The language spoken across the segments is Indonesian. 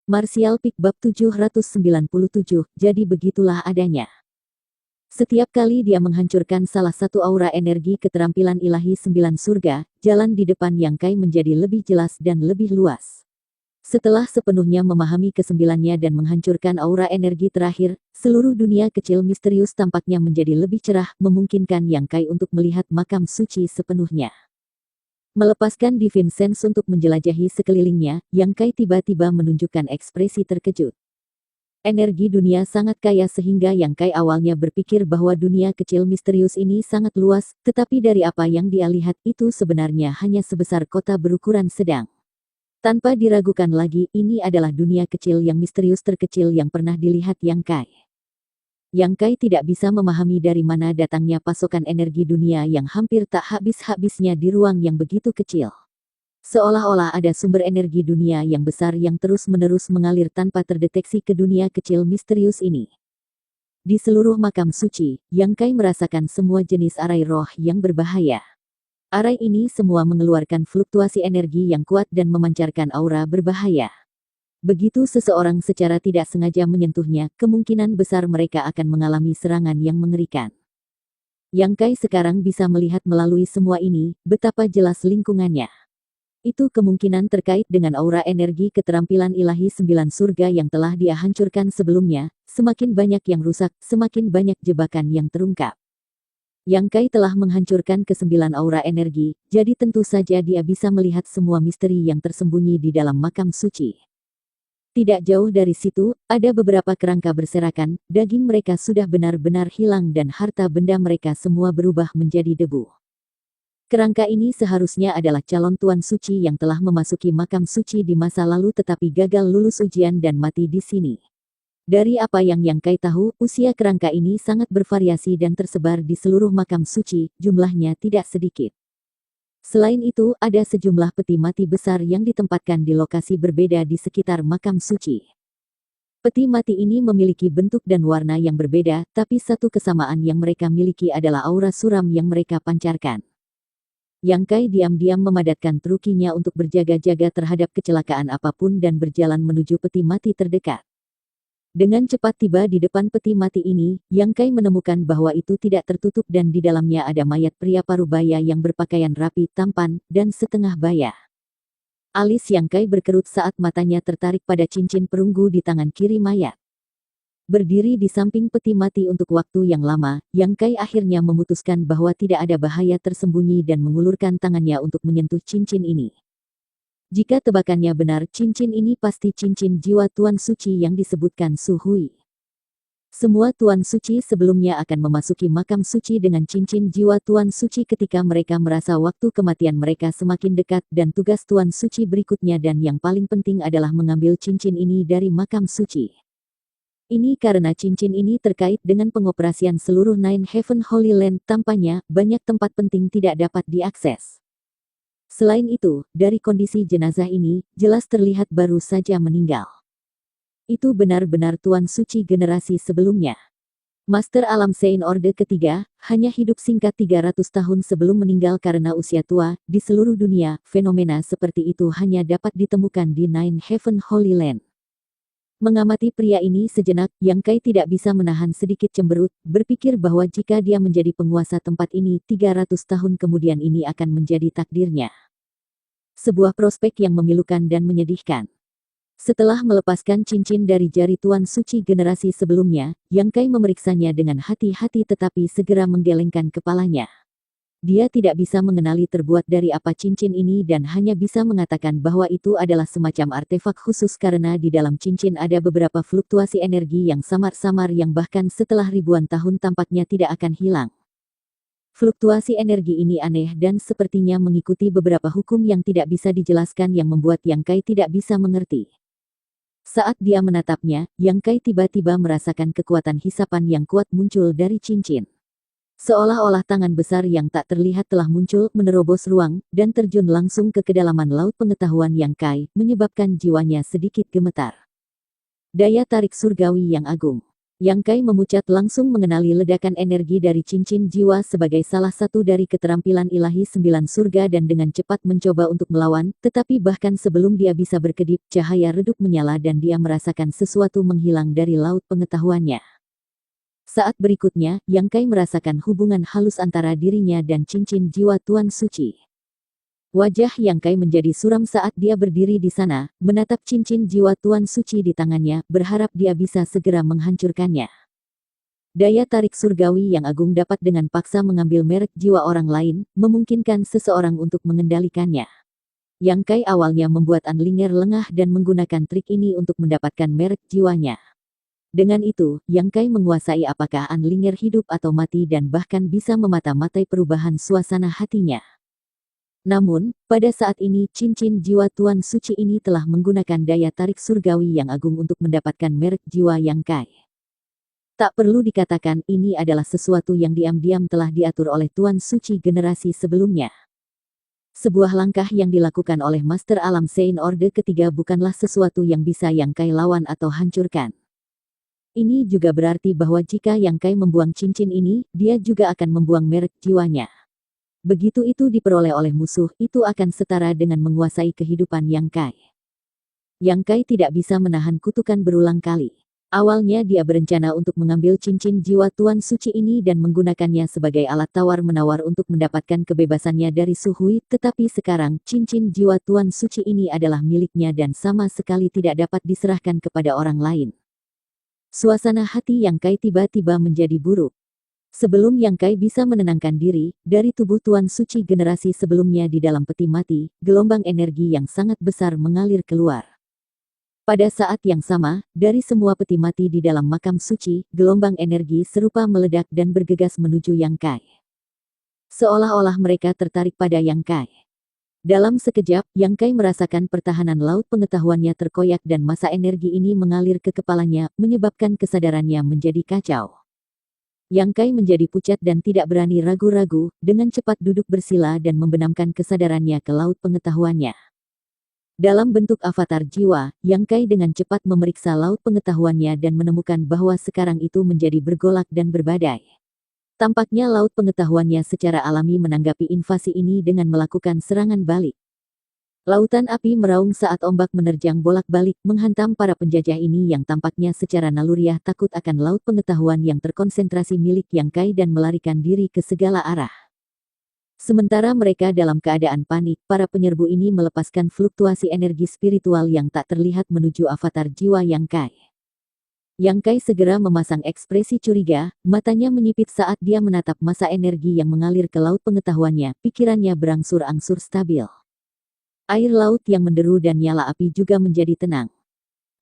Martial Peak Bab 797, jadi begitulah adanya. Setiap kali dia menghancurkan salah satu aura energi keterampilan ilahi 9 surga, jalan di depan Yang Kai menjadi lebih jelas dan lebih luas. Setelah sepenuhnya memahami kesembilannya dan menghancurkan aura energi terakhir, seluruh dunia kecil misterius tampaknya menjadi lebih cerah, memungkinkan Yang Kai untuk melihat makam suci sepenuhnya. Melepaskan Divine Sense untuk menjelajahi sekelilingnya, Yang Kai tiba-tiba menunjukkan ekspresi terkejut. Energi dunia sangat kaya sehingga Yang Kai awalnya berpikir bahwa dunia kecil misterius ini sangat luas, tetapi dari apa yang dia lihat itu sebenarnya hanya sebesar kota berukuran sedang. Tanpa diragukan lagi, ini adalah dunia kecil yang misterius terkecil yang pernah dilihat Yang Kai. Yang Kai tidak bisa memahami dari mana datangnya pasokan energi dunia yang hampir tak habis-habisnya di ruang yang begitu kecil. Seolah-olah ada sumber energi dunia yang besar yang terus-menerus mengalir tanpa terdeteksi ke dunia kecil misterius ini. Di seluruh makam suci, Yang Kai merasakan semua jenis arai roh yang berbahaya. Arai ini semua mengeluarkan fluktuasi energi yang kuat dan memancarkan aura berbahaya. Begitu seseorang secara tidak sengaja menyentuhnya, kemungkinan besar mereka akan mengalami serangan yang mengerikan. Yang Kai sekarang bisa melihat melalui semua ini, betapa jelas lingkungannya. Itu kemungkinan terkait dengan aura energi keterampilan ilahi 9 surga yang telah dia hancurkan sebelumnya, semakin banyak yang rusak, semakin banyak jebakan yang terungkap. Yang Kai telah menghancurkan ke-9 aura energi, jadi tentu saja dia bisa melihat semua misteri yang tersembunyi di dalam makam suci. Tidak jauh dari situ, ada beberapa kerangka berserakan, daging mereka sudah benar-benar hilang dan harta benda mereka semua berubah menjadi debu. Kerangka ini seharusnya adalah calon tuan suci yang telah memasuki makam suci di masa lalu tetapi gagal lulus ujian dan mati di sini. Dari apa yang Yang Kai tahu, usia kerangka ini sangat bervariasi dan tersebar di seluruh makam suci, jumlahnya tidak sedikit. Selain itu, ada sejumlah peti mati besar yang ditempatkan di lokasi berbeda di sekitar makam suci. Peti mati ini memiliki bentuk dan warna yang berbeda, tapi satu kesamaan yang mereka miliki adalah aura suram yang mereka pancarkan. Yang Kai diam-diam memadatkan trukinya untuk berjaga-jaga terhadap kecelakaan apapun dan berjalan menuju peti mati terdekat. Dengan cepat tiba di depan peti mati ini, Yang Kai menemukan bahwa itu tidak tertutup dan di dalamnya ada mayat pria parubaya yang berpakaian rapi, tampan, dan setengah baya. Alis Yang Kai berkerut saat matanya tertarik pada cincin perunggu di tangan kiri mayat. Berdiri di samping peti mati untuk waktu yang lama, Yang Kai akhirnya memutuskan bahwa tidak ada bahaya tersembunyi dan mengulurkan tangannya untuk menyentuh cincin ini. Jika tebakannya benar, cincin ini pasti cincin jiwa Tuan Suci yang disebutkan Su Hui. Semua Tuan Suci sebelumnya akan memasuki makam suci dengan cincin jiwa Tuan Suci ketika mereka merasa waktu kematian mereka semakin dekat dan tugas Tuan Suci berikutnya dan yang paling penting adalah mengambil cincin ini dari makam suci. Ini karena cincin ini terkait dengan pengoperasian seluruh Nine Heaven Holy Land, tampaknya banyak tempat penting tidak dapat diakses. Selain itu, dari kondisi jenazah ini, jelas terlihat baru saja meninggal. Itu benar-benar Tuan Suci generasi sebelumnya. Master Alam Sein Orde ketiga, hanya hidup singkat 300 tahun sebelum meninggal karena usia tua, di seluruh dunia, fenomena seperti itu hanya dapat ditemukan di Nine Heaven Holy Land. Mengamati pria ini sejenak, Yang Kai tidak bisa menahan sedikit cemberut, berpikir bahwa jika dia menjadi penguasa tempat ini 300 tahun kemudian ini akan menjadi takdirnya. Sebuah prospek yang memilukan dan menyedihkan. Setelah melepaskan cincin dari jari Tuan Suci generasi sebelumnya, Yang Kai memeriksanya dengan hati-hati tetapi segera menggelengkan kepalanya. Dia tidak bisa mengenali terbuat dari apa cincin ini dan hanya bisa mengatakan bahwa itu adalah semacam artefak khusus karena di dalam cincin ada beberapa fluktuasi energi yang samar-samar yang bahkan setelah ribuan tahun tampaknya tidak akan hilang. Fluktuasi energi ini aneh dan sepertinya mengikuti beberapa hukum yang tidak bisa dijelaskan yang membuat Yang Kai tidak bisa mengerti. Saat dia menatapnya, Yang Kai tiba-tiba merasakan kekuatan hisapan yang kuat muncul dari cincin. Seolah-olah tangan besar yang tak terlihat telah muncul, menerobos ruang, dan terjun langsung ke kedalaman laut pengetahuan Yang Kai, menyebabkan jiwanya sedikit gemetar. Daya tarik surgawi yang agung. Yang Kai memucat langsung mengenali ledakan energi dari cincin jiwa sebagai salah satu dari keterampilan ilahi 9 surga dan dengan cepat mencoba untuk melawan, tetapi bahkan sebelum dia bisa berkedip, cahaya redup menyala dan dia merasakan sesuatu menghilang dari laut pengetahuannya. Saat berikutnya, Yang Kai merasakan hubungan halus antara dirinya dan cincin jiwa Tuan Suci. Wajah Yang Kai menjadi suram saat dia berdiri di sana, menatap cincin jiwa Tuan Suci di tangannya, berharap dia bisa segera menghancurkannya. Daya tarik surgawi yang agung dapat dengan paksa mengambil merek jiwa orang lain, memungkinkan seseorang untuk mengendalikannya. Yang Kai awalnya membuat Anlinger lengah dan menggunakan trik ini untuk mendapatkan merek jiwanya. Dengan itu, Yang Kai menguasai apakah Anlinger hidup atau mati dan bahkan bisa memata-matai perubahan suasana hatinya. Namun, pada saat ini cincin jiwa Tuan Suci ini telah menggunakan daya tarik surgawi yang agung untuk mendapatkan merek jiwa Yang Kai. Tak perlu dikatakan ini adalah sesuatu yang diam-diam telah diatur oleh Tuan Suci generasi sebelumnya. Sebuah langkah yang dilakukan oleh Master Alam Sein Orde ketiga bukanlah sesuatu yang bisa Yang Kai lawan atau hancurkan. Ini juga berarti bahwa jika Yang Kai membuang cincin ini, dia juga akan membuang merek jiwanya. Begitu itu diperoleh oleh musuh, itu akan setara dengan menguasai kehidupan Yang Kai. Yang Kai tidak bisa menahan kutukan berulang kali. Awalnya dia berencana untuk mengambil cincin jiwa Tuan Suci ini dan menggunakannya sebagai alat tawar-menawar untuk mendapatkan kebebasannya dari Su Hui, tetapi sekarang cincin jiwa Tuan Suci ini adalah miliknya dan sama sekali tidak dapat diserahkan kepada orang lain. Suasana hati Yang Kai tiba-tiba menjadi buruk. Sebelum Yang Kai bisa menenangkan diri, dari tubuh Tuan Suci generasi sebelumnya di dalam peti mati, gelombang energi yang sangat besar mengalir keluar. Pada saat yang sama, dari semua peti mati di dalam makam suci, gelombang energi serupa meledak dan bergegas menuju Yang Kai. Seolah-olah mereka tertarik pada Yang Kai. Dalam sekejap, Yang Kai merasakan pertahanan laut pengetahuannya terkoyak dan masa energi ini mengalir ke kepalanya, menyebabkan kesadarannya menjadi kacau. Yang Kai menjadi pucat dan tidak berani ragu-ragu, dengan cepat duduk bersila dan membenamkan kesadarannya ke laut pengetahuannya. Dalam bentuk avatar jiwa, Yang Kai dengan cepat memeriksa laut pengetahuannya dan menemukan bahwa sekarang itu menjadi bergolak dan berbadai. Tampaknya laut pengetahuannya secara alami menanggapi invasi ini dengan melakukan serangan balik. Lautan api meraung saat ombak menerjang bolak-balik menghantam para penjajah ini yang tampaknya secara naluriah takut akan laut pengetahuan yang terkonsentrasi milik Yang Kai dan melarikan diri ke segala arah. Sementara mereka dalam keadaan panik, para penyerbu ini melepaskan fluktuasi energi spiritual yang tak terlihat menuju avatar jiwa Yang Kai. Yang Kai segera memasang ekspresi curiga, matanya menyipit saat dia menatap masa energi yang mengalir ke laut pengetahuannya, pikirannya berangsur-angsur stabil. Air laut yang menderu dan nyala api juga menjadi tenang.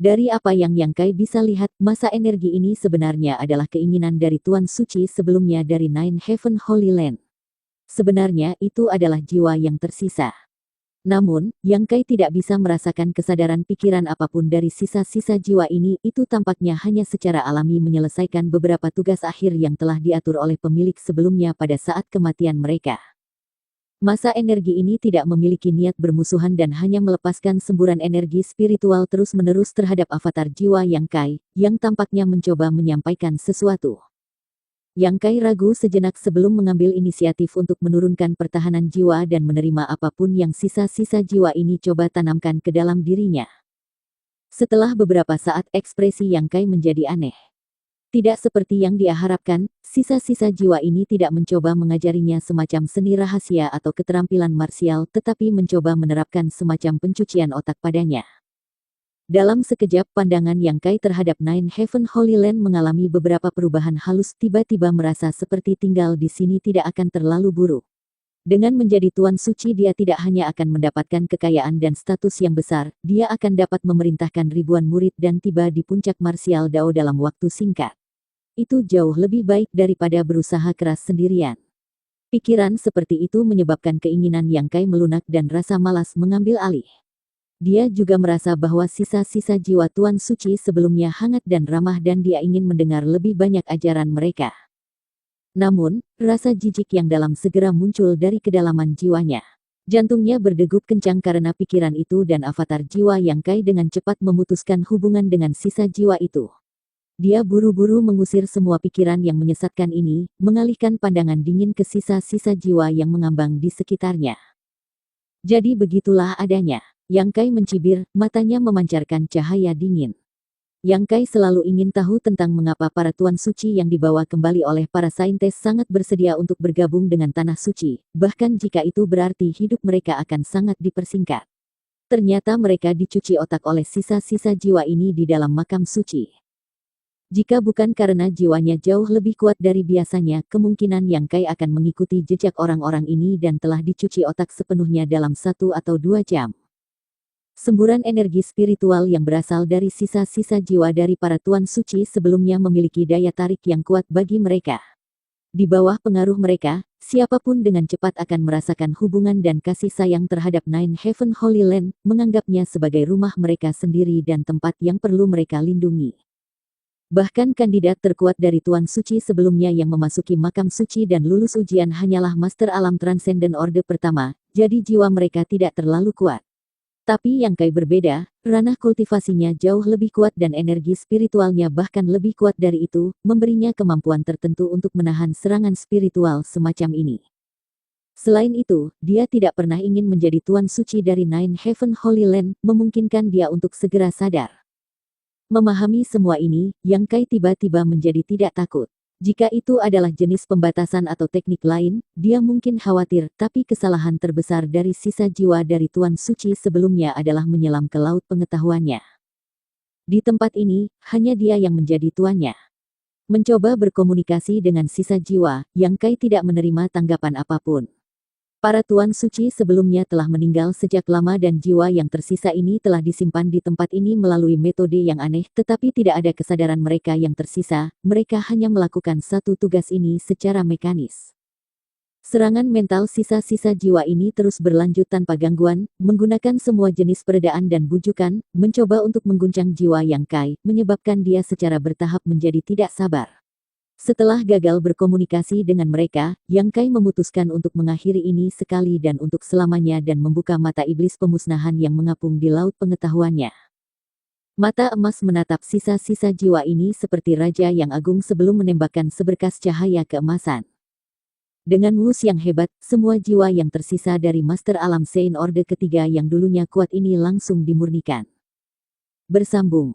Dari apa yang Yang Kai bisa lihat, masa energi ini sebenarnya adalah keinginan dari Tuan Suci sebelumnya dari Nine Heaven Holy Land. Sebenarnya itu adalah jiwa yang tersisa. Namun, Yang Kai tidak bisa merasakan kesadaran pikiran apapun dari sisa-sisa jiwa ini, itu tampaknya hanya secara alami menyelesaikan beberapa tugas akhir yang telah diatur oleh pemilik sebelumnya pada saat kematian mereka. Masa energi ini tidak memiliki niat bermusuhan dan hanya melepaskan semburan energi spiritual terus-menerus terhadap avatar jiwa Yang Kai, yang tampaknya mencoba menyampaikan sesuatu. Yang Kai ragu sejenak sebelum mengambil inisiatif untuk menurunkan pertahanan jiwa dan menerima apapun yang sisa-sisa jiwa ini coba tanamkan ke dalam dirinya. Setelah beberapa saat ekspresi Yang Kai menjadi aneh. Tidak seperti yang dia harapkan, sisa-sisa jiwa ini tidak mencoba mengajarinya semacam seni rahasia atau keterampilan marsial, tetapi mencoba menerapkan semacam pencucian otak padanya. Dalam sekejap pandangan Yang Kai terhadap Nine Heaven Holy Land mengalami beberapa perubahan halus, tiba-tiba merasa seperti tinggal di sini tidak akan terlalu buruk. Dengan menjadi Tuan Suci dia tidak hanya akan mendapatkan kekayaan dan status yang besar, dia akan dapat memerintahkan ribuan murid dan tiba di puncak marsial Dao dalam waktu singkat. Itu jauh lebih baik daripada berusaha keras sendirian. Pikiran seperti itu menyebabkan keinginan Yang Kai melunak dan rasa malas mengambil alih. Dia juga merasa bahwa sisa-sisa jiwa Tuan Suci sebelumnya hangat dan ramah dan dia ingin mendengar lebih banyak ajaran mereka. Namun, rasa jijik yang dalam segera muncul dari kedalaman jiwanya. Jantungnya berdegup kencang karena pikiran itu dan avatar jiwa Yang Kai dengan cepat memutuskan hubungan dengan sisa jiwa itu. Dia buru-buru mengusir semua pikiran yang menyesatkan ini, mengalihkan pandangan dingin ke sisa-sisa jiwa yang mengambang di sekitarnya. Jadi begitulah adanya. Yang Kai mencibir, matanya memancarkan cahaya dingin. Yang Kai selalu ingin tahu tentang mengapa para tuan suci yang dibawa kembali oleh para saintis sangat bersedia untuk bergabung dengan tanah suci, bahkan jika itu berarti hidup mereka akan sangat dipersingkat. Ternyata mereka dicuci otak oleh sisa-sisa jiwa ini di dalam makam suci. Jika bukan karena jiwanya jauh lebih kuat dari biasanya, kemungkinan Yang Kai akan mengikuti jejak orang-orang ini dan telah dicuci otak sepenuhnya dalam 1 atau 2 jam. Semburan energi spiritual yang berasal dari sisa-sisa jiwa dari para tuan suci sebelumnya memiliki daya tarik yang kuat bagi mereka. Di bawah pengaruh mereka, siapapun dengan cepat akan merasakan hubungan dan kasih sayang terhadap Nine Heaven Holy Land, menganggapnya sebagai rumah mereka sendiri dan tempat yang perlu mereka lindungi. Bahkan kandidat terkuat dari Tuan Suci sebelumnya yang memasuki makam suci dan lulus ujian hanyalah Master Alam Transcendent Orde pertama, jadi jiwa mereka tidak terlalu kuat. Tapi Yang Kai berbeda, ranah kultivasinya jauh lebih kuat dan energi spiritualnya bahkan lebih kuat dari itu, memberinya kemampuan tertentu untuk menahan serangan spiritual semacam ini. Selain itu, dia tidak pernah ingin menjadi Tuan Suci dari Nine Heaven Holy Land, memungkinkan dia untuk segera sadar. Memahami semua ini, Yang Kai tiba-tiba menjadi tidak takut. Jika itu adalah jenis pembatasan atau teknik lain, dia mungkin khawatir, tapi kesalahan terbesar dari sisa jiwa dari Tuan Suci sebelumnya adalah menyelam ke laut pengetahuannya. Di tempat ini, hanya dia yang menjadi tuannya. Mencoba berkomunikasi dengan sisa jiwa, Yang Kai tidak menerima tanggapan apapun. Para tuan suci sebelumnya telah meninggal sejak lama dan jiwa yang tersisa ini telah disimpan di tempat ini melalui metode yang aneh, tetapi tidak ada kesadaran mereka yang tersisa, mereka hanya melakukan satu tugas ini secara mekanis. Serangan mental sisa-sisa jiwa ini terus berlanjut tanpa gangguan, menggunakan semua jenis peredaan dan bujukan, mencoba untuk mengguncang jiwa Yang Kai, menyebabkan dia secara bertahap menjadi tidak sabar. Setelah gagal berkomunikasi dengan mereka, Yang Kai memutuskan untuk mengakhiri ini sekali dan untuk selamanya dan membuka mata iblis pemusnahan yang mengapung di laut pengetahuannya. Mata emas menatap sisa-sisa jiwa ini seperti raja yang agung sebelum menembakkan seberkas cahaya keemasan. Dengan wus yang hebat, semua jiwa yang tersisa dari Master Alam Sein Orde ketiga yang dulunya kuat ini langsung dimurnikan. Bersambung.